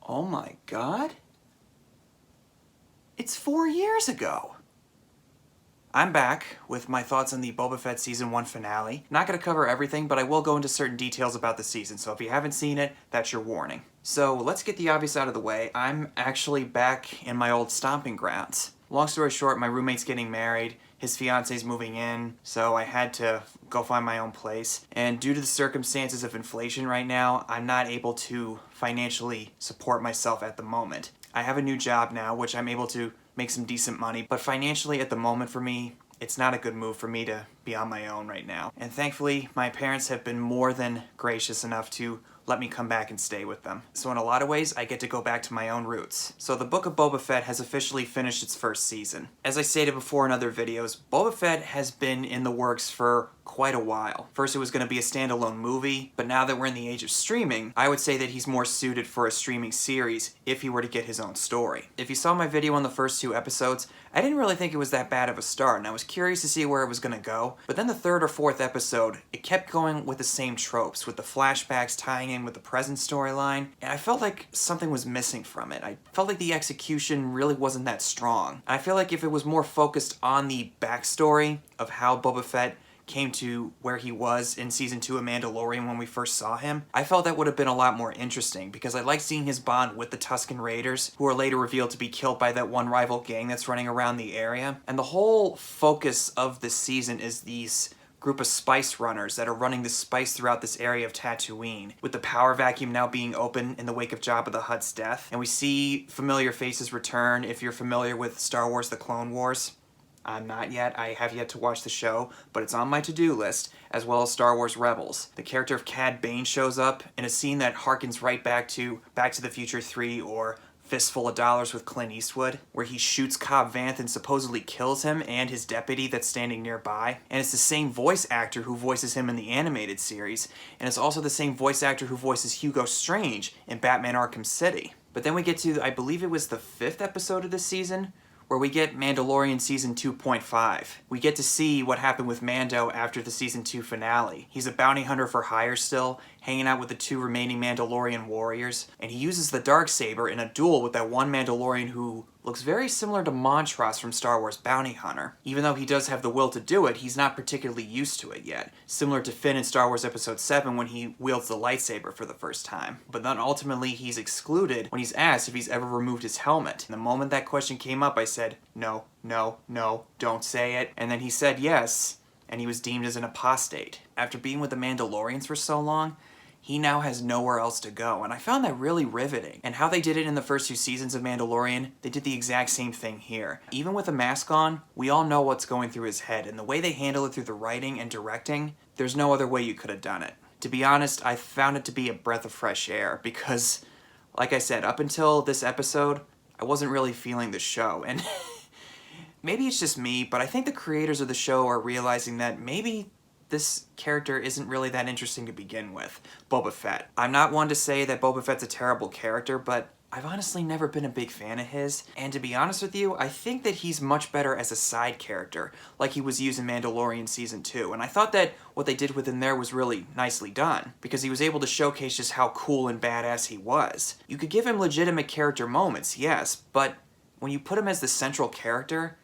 Oh my god. It's 4 years ago. I'm back with my thoughts on the Boba Fett Season 1 finale. Not going to cover everything, but I will go into certain details about the season, so if you haven't seen it, that's your warning. So let's get the obvious out of the way. I'm actually back in my old stomping grounds. Long story short, my roommate's getting married, his fiance's moving in, so I had to go find my own place. And due to the circumstances of inflation right now, I'm not able to financially support myself at the moment. I have a new job now, which I'm able to make some decent money, but financially at the moment for me, it's not a good move for me to be on my own right now. And thankfully, my parents have been more than gracious enough to let me come back and stay with them. So in a lot of ways, I get to go back to my own roots. So the Book of Boba Fett has officially finished its first season. As I stated before in other videos, Boba Fett has been in the works for quite a while. First it was going to be a standalone movie, but now that we're in the age of streaming, I would say that he's more suited for a streaming series if he were to get his own story. If you saw my video on the first 2 episodes, I didn't really think it was that bad of a start, and I was curious to see where it was going to go, but then the 3rd or 4th episode, it kept going with the same tropes, with the flashbacks tying in with the present storyline, and I felt like something was missing from it. I felt like the execution really wasn't that strong. I feel like if it was more focused on the backstory of how Boba Fett came to where he was in Season 2 of Mandalorian when we first saw him, I felt that would have been a lot more interesting because I like seeing his bond with the Tusken Raiders, who are later revealed to be killed by that one rival gang that's running around the area. And the whole focus of this season is these group of spice runners that are running the spice throughout this area of Tatooine, with the power vacuum now being open in the wake of Jabba the Hutt's death. And we see familiar faces return if you're familiar with Star Wars The Clone Wars. I'm not yet. I have yet to watch the show, but it's on my to-do list, as well as Star Wars Rebels. The character of Cad Bane shows up in a scene that harkens right back to the Future 3 or Fistful of Dollars with Clint Eastwood, where he shoots Cobb Vanth and supposedly kills him and his deputy that's standing nearby. And it's the same voice actor who voices him in the animated series, and it's also the same voice actor who voices Hugo Strange in Batman Arkham City. But then we get to, I believe it was the 5th episode of this season, where we get Mandalorian Season 2.5. We get to see what happened with Mando after the Season 2 finale. He's a bounty hunter for hire still, hanging out with the 2 remaining Mandalorian warriors, and he uses the Darksaber in a duel with that one Mandalorian who looks very similar to Montross from Star Wars Bounty Hunter. Even though he does have the will to do it, he's not particularly used to it yet, similar to Finn in Star Wars Episode 7 when he wields the lightsaber for the first time. But then ultimately he's excluded when he's asked if he's ever removed his helmet. And the moment that question came up, I said, no, no, no, don't say it. And then he said yes, and he was deemed as an apostate. After being with the Mandalorians for so long, he now has nowhere else to go, and I found that really riveting. And how they did it in the first 2 seasons of Mandalorian, they did the exact same thing here. Even with a mask on, we all know what's going through his head, and the way they handle it through the writing and directing, there's no other way you could have done it. To be honest, I found it to be a breath of fresh air, because, like I said, up until this episode, I wasn't really feeling the show, and maybe it's just me, but I think the creators of the show are realizing that maybe this character isn't really that interesting to begin with, Boba Fett. I'm not one to say that Boba Fett's a terrible character, but I've honestly never been a big fan of his, and to be honest with you, I think that he's much better as a side character, like he was used in Mandalorian Season 2, and I thought that what they did with him there was really nicely done, because he was able to showcase just how cool and badass he was. You could give him legitimate character moments, yes, but when you put him as the central character,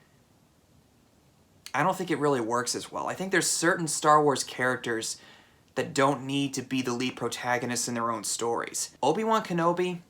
I don't think it really works as well. I think there's certain Star Wars characters that don't need to be the lead protagonists in their own stories. Obi-Wan Kenobi,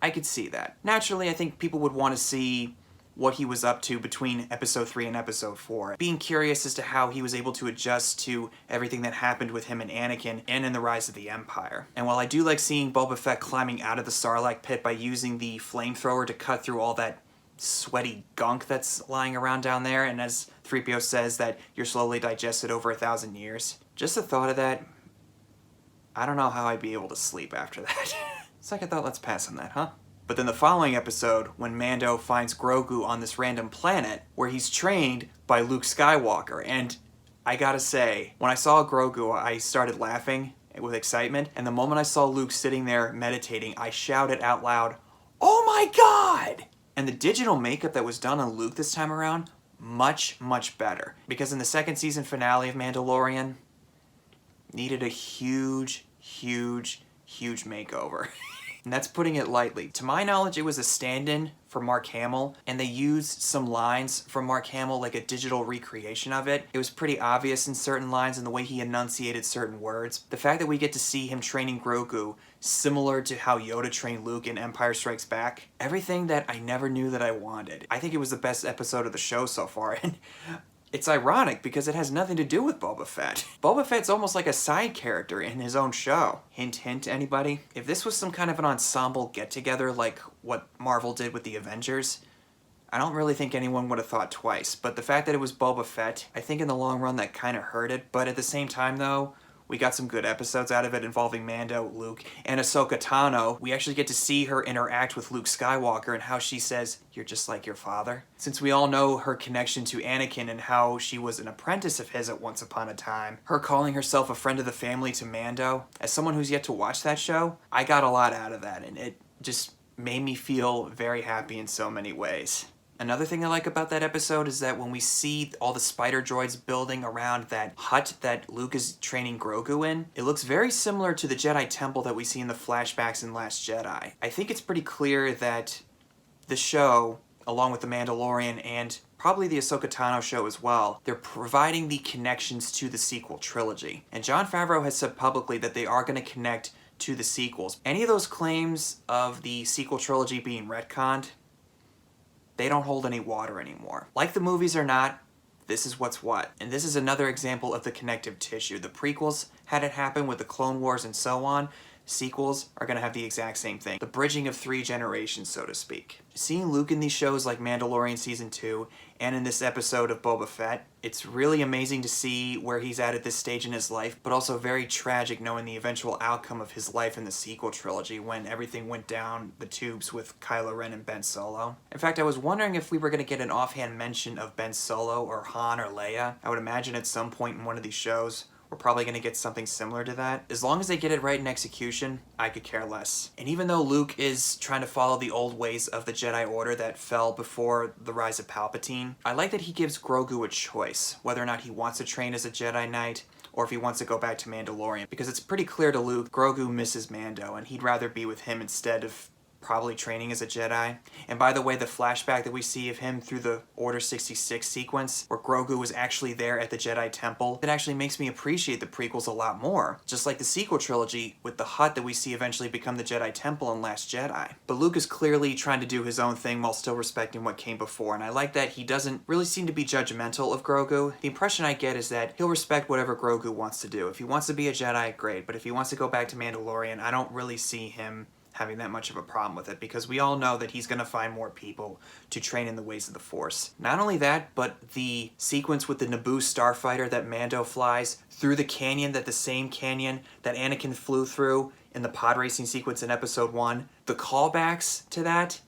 I could see that. Naturally, I think people would want to see what he was up to between Episode 3 and Episode 4. Being curious as to how he was able to adjust to everything that happened with him and Anakin and in the Rise of the Empire. And while I do like seeing Boba Fett climbing out of the Sarlacc pit by using the flamethrower to cut through all that sweaty gunk that's lying around down there, and as 3PO says that you're slowly digested over 1,000 years. Just the thought of that, I don't know how I'd be able to sleep after that. Second thought, let's pass on that, huh? But then the following episode, when Mando finds Grogu on this random planet where he's trained by Luke Skywalker, and I gotta say, when I saw Grogu, I started laughing with excitement, and the moment I saw Luke sitting there meditating, I shouted out loud, "Oh my God!" And the digital makeup that was done on Luke this time around, much, much better. Because in the 2nd season finale of Mandalorian, needed a huge, huge, huge makeover. and that's putting it lightly. To my knowledge, it was a stand-in for Mark Hamill, and they used some lines from Mark Hamill, like a digital recreation of it. It was pretty obvious in certain lines and the way he enunciated certain words. The fact that we get to see him training Grogu, similar to how Yoda trained Luke in Empire Strikes Back, everything that I never knew that I wanted. I think it was the best episode of the show so far, and it's ironic because it has nothing to do with Boba Fett. Boba Fett's almost like a side character in his own show. Hint, hint, anybody? If this was some kind of an ensemble get-together like what Marvel did with the Avengers, I don't really think anyone would have thought twice. But the fact that it was Boba Fett, I think in the long run that kind of hurt it. But at the same time though, we got some good episodes out of it involving Mando, Luke, and Ahsoka Tano. We actually get to see her interact with Luke Skywalker and how she says, "You're just like your father." Since we all know her connection to Anakin and how she was an apprentice of his at once upon a time, her calling herself a friend of the family to Mando, as someone who's yet to watch that show, I got a lot out of that, and it just made me feel very happy in so many ways. Another thing I like about that episode is that when we see all the spider droids building around that hut that Luke is training Grogu in, it looks very similar to the Jedi Temple that we see in the flashbacks in Last Jedi. I think it's pretty clear that the show, along with The Mandalorian and probably the Ahsoka Tano show as well, they're providing the connections to the sequel trilogy. And Jon Favreau has said publicly that they are going to connect to the sequels. Any of those claims of the sequel trilogy being retconned, they don't hold any water anymore. Like the movies or not, this is what's what. And this is another example of the connective tissue. The prequels had it happen with the Clone Wars and so on. Sequels are going to have the exact same thing. The bridging of 3 generations, so to speak. Seeing Luke in these shows like Mandalorian Season 2 and in this episode of Boba Fett, it's really amazing to see where he's at this stage in his life, but also very tragic knowing the eventual outcome of his life in the sequel trilogy when everything went down the tubes with Kylo Ren and Ben Solo. In fact, I was wondering if we were going to get an offhand mention of Ben Solo or Han or Leia. I would imagine at some point in one of these shows, we're probably going to get something similar to that. As long as they get it right in execution, I could care less. And even though Luke is trying to follow the old ways of the Jedi Order that fell before the rise of Palpatine, I like that he gives Grogu a choice, whether or not he wants to train as a Jedi Knight or if he wants to go back to Mandalorian. Because it's pretty clear to Luke, Grogu misses Mando and he'd rather be with him instead of probably training as a Jedi. And by the way, the flashback that we see of him through the Order 66 sequence, where Grogu was actually there at the Jedi Temple, it actually makes me appreciate the prequels a lot more. Just like the sequel trilogy with the hut that we see eventually become the Jedi Temple in Last Jedi. But Luke is clearly trying to do his own thing while still respecting what came before, and I like that he doesn't really seem to be judgmental of Grogu. The impression I get is that he'll respect whatever Grogu wants to do. If he wants to be a Jedi, great, but if he wants to go back to Mandalorian, I don't really see him having that much of a problem with it, because we all know that he's going to find more people to train in the ways of the Force. Not only that, but the sequence with the Naboo starfighter that Mando flies through the canyon, that the same canyon that Anakin flew through in the pod racing sequence in Episode 1, the callbacks to that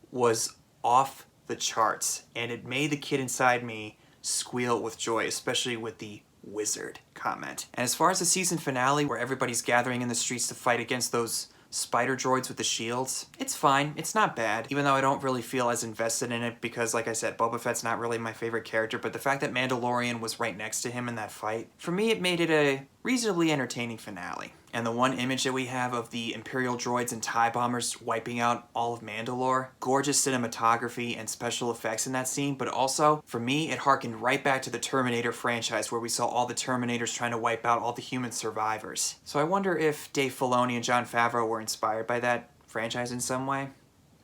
was off the charts, and it made the kid inside me squeal with joy, especially with the wizard comment. And as far as the season finale, where everybody's gathering in the streets to fight against those spider droids with the shields, it's fine. It's not bad, even though I don't really feel as invested in it because, like I said, Boba Fett's not really my favorite character, but the fact that Mandalorian was right next to him in that fight, for me it made it a reasonably entertaining finale. And the one image that we have of the Imperial droids and TIE bombers wiping out all of Mandalore, gorgeous cinematography and special effects in that scene, but also, for me, it harkened right back to the Terminator franchise where we saw all the Terminators trying to wipe out all the human survivors. So I wonder if Dave Filoni and Jon Favreau were inspired by that franchise in some way.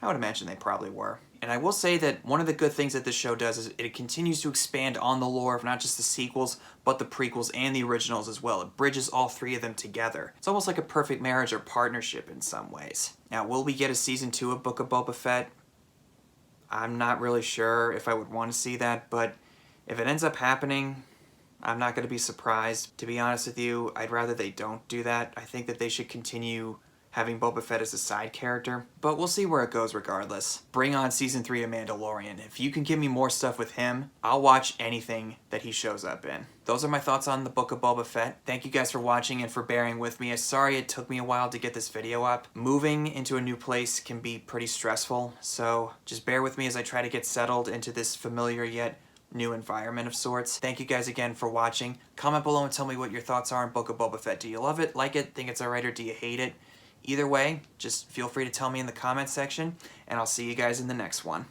I would imagine they probably were. And I will say that one of the good things that this show does is it continues to expand on the lore of not just the sequels, but the prequels and the originals as well. It bridges all 3 of them together. It's almost like a perfect marriage or partnership in some ways. Now, will we get a Season 2 of Book of Boba Fett? I'm not really sure if I would want to see that, but if it ends up happening, I'm not going to be surprised. To be honest with you, I'd rather they don't do that. I think that they should continue having Boba Fett as a side character, but we'll see where it goes regardless. Bring on Season 3 of Mandalorian. If you can give me more stuff with him, I'll watch anything that he shows up in. Those are my thoughts on the Book of Boba Fett. Thank you guys for watching and for bearing with me. I'm sorry it took me a while to get this video up. Moving into a new place can be pretty stressful, so just bear with me as I try to get settled into this familiar yet new environment of sorts. Thank you guys again for watching. Comment below and tell me what your thoughts are on Book of Boba Fett. Do you love it, like it, think it's alright, or do you hate it? Either way, just feel free to tell me in the comment section, and I'll see you guys in the next one.